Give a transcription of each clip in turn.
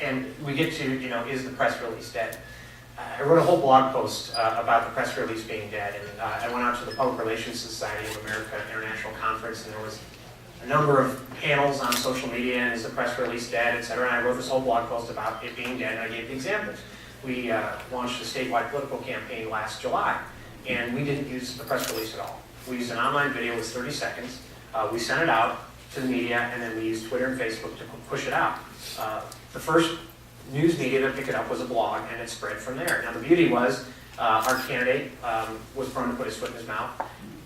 And we get to, is the press release dead? I wrote a whole blog post about the press release being dead, and I went out to the Public Relations Society of America International Conference, and there was a number of panels on social media, and is the press release dead, et cetera, and I wrote this whole blog post about it being dead, and I gave the examples. We launched a statewide political campaign last July, and we didn't use the press release at all. We used an online video with 30 seconds. We sent it out to the media, and then we used Twitter and Facebook to push it out. The first news media that picked it up was a blog, and it spread from there. Now the beauty was, our candidate was prone to put his foot in his mouth.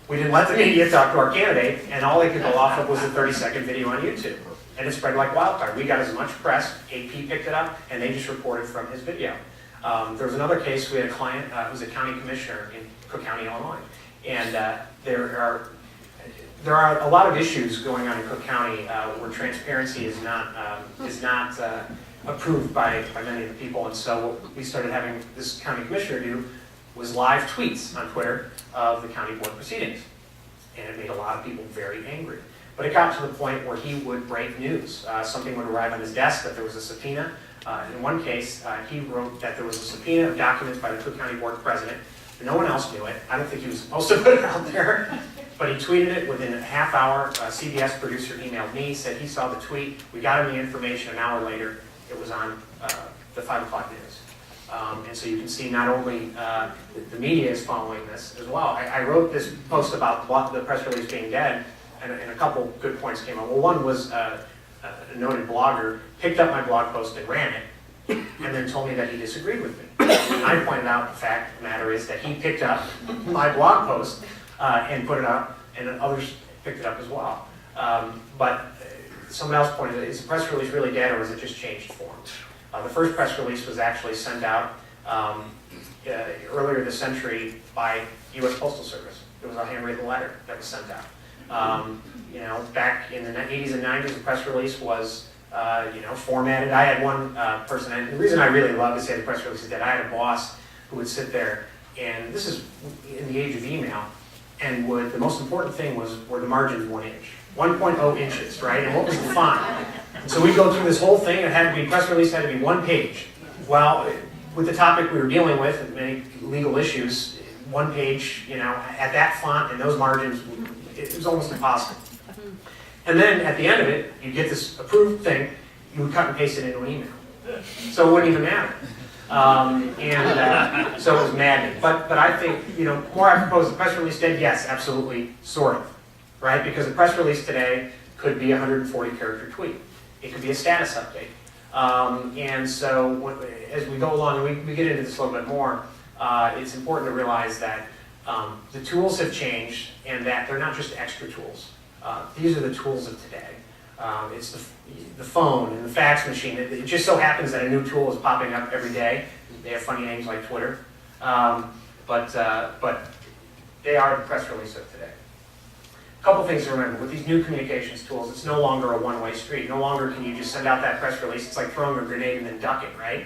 We didn't let the media talk to our candidate, and all they could go off of was a 30-second video on YouTube. And it spread like wildfire. We got as much press, AP picked it up, and they just reported from his video. There was another case, we had a client who was a county commissioner in Cook County, Illinois. And there are a lot of issues going on in Cook County where transparency is not approved by many of the people, and so what we started having this county commissioner do was live tweets on Twitter of the county board proceedings, and it made a lot of people very angry. But it got to the point where he would break news. Something would arrive on his desk that there was a subpoena. In one case, he wrote that there was a subpoena of documents by the Cook County board president. No one else knew it. I don't think he was supposed to put it out there. But he tweeted it within a half hour. A CBS producer emailed me, said he saw the tweet. We got him the information an hour later. It was on the 5 o'clock news. And so you can see not only the media is following this as well. I wrote this post about the press release being dead, and a couple good points came up. Well, one was a noted blogger picked up my blog post and ran it, and then told me that he disagreed with me. And I pointed out the fact of the matter is that he picked up my blog post and put it up, and then others picked it up as well. But someone else pointed out, is the press release really dead, or has it just changed form? The first press release was actually sent out earlier this century by U.S. Postal Service. It was a handwritten letter that was sent out. Back in the 80s and 90s, the press release was formatted. I had one person, and the reason I really love to say the press release is that I had a boss who would sit there, and this is in the age of email, and the most important thing were the margins 1 inch. 1.0 inches, right? And what was the font? And so we'd go through this whole thing. It had to be, press release had to be 1 page. Well, with the topic we were dealing with, and many legal issues, 1 page, at that font and those margins, it was almost impossible. And then at the end of it, you get this approved thing, you would cut and paste it into an email. So it wouldn't even matter. So it was maddening. But I think, more I propose the press release dead, yes, absolutely, sort of. Right? Because the press release today could be a 140-character tweet. It could be a status update. And so as we go along, and we get into this a little bit more, it's important to realize that the tools have changed and that they're not just extra tools. These are the tools of today. It's the phone and the fax machine. It just so happens that a new tool is popping up every day. They have funny names like Twitter. But they are the press release of today. A couple things to remember. With these new communications tools, it's no longer a one-way street. No longer can you just send out that press release. It's like throwing a grenade and then ducking, right?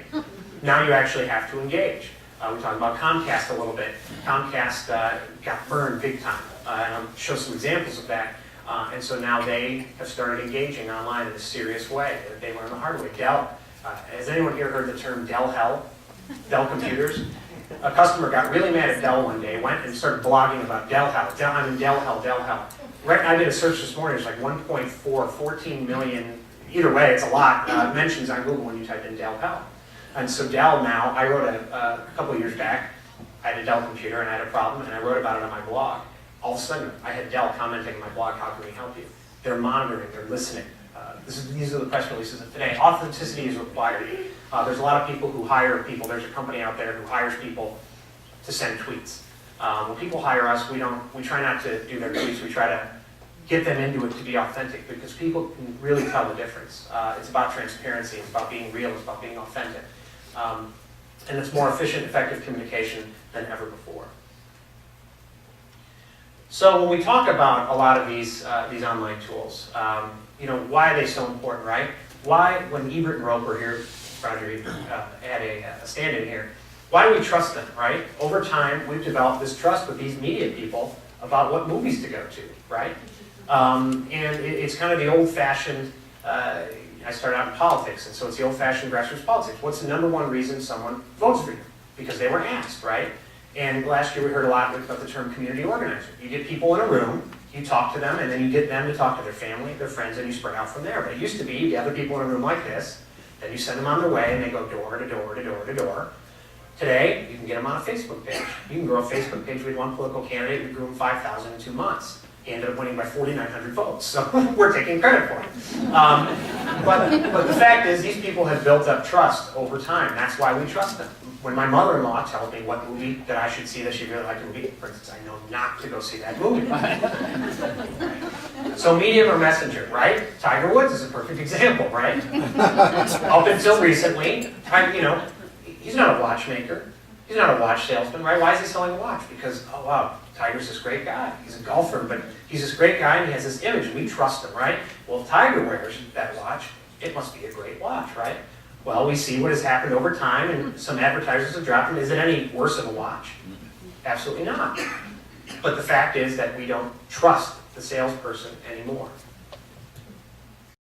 Now you actually have to engage. We talked about Comcast a little bit. Comcast got burned big time. And I'll show some examples of that. And so now they have started engaging online in a serious way. They learned the hard way. Dell, has anyone here heard the term Dell hell? Dell computers? A customer got really mad at Dell one day, went and started blogging about Dell hell. I'm in Dell hell, Dell hell. Right, I did a search this morning, there's like 14 million, either way, it's a lot, mentions on Google when you type in Dell hell. And so Dell now, I wrote a couple of years back, I had a Dell computer and I had a problem, and I wrote about it on my blog. All of a sudden, I had Dell commenting on my blog, how can we help you? They're monitoring, they're listening. These are the press releases of today. Authenticity is required. There's a lot of people who hire people. There's a company out there who hires people to send tweets. When people hire us, we try not to do their tweets. We try to get them into it to be authentic, because people can really tell the difference. It's about transparency. It's about being real. It's about being authentic. And it's more efficient, effective communication than ever before. So when we talk about a lot of these online tools, why are they so important, right? Why, when Ebert and Roper here, Roger Ebert, had a stand-in here, why do we trust them, right? Over time, we've developed this trust with these media people about what movies to go to, right? And it's kind of the old-fashioned, I started out in politics, and so it's the old-fashioned grassroots politics. What's the number one reason someone votes for you? Because they were asked, right? And last year we heard a lot about the term community organizer. You get people in a room, you talk to them, and then you get them to talk to their family, their friends, and you spread out from there. But it used to be you gather people in a room like this, then you send them on their way, and they go door to door to door to door. Today, you can get them on a Facebook page. You can grow a Facebook page with one political candidate. We grew him 5,000 in 2 months. He ended up winning by 4,900 votes, so we're taking credit for it. But the fact is, these people have built up trust over time. That's why we trust them. When my mother-in-law tells me what movie that I should see that she really liked the movie, for instance, I know not to go see that movie. So medium or messenger, right? Tiger Woods is a perfect example, right? Up until recently, he's not a watchmaker. He's not a watch salesman, right? Why is he selling a watch? Because, oh wow, Tiger's this great guy. He's a golfer, but he's this great guy and he has this image and we trust him, right? Well, if Tiger wears that watch, it must be a great watch, right? Well, we see what has happened over time and some advertisers have dropped them. Is it any worse of a watch? Absolutely not. But the fact is that we don't trust the salesperson anymore.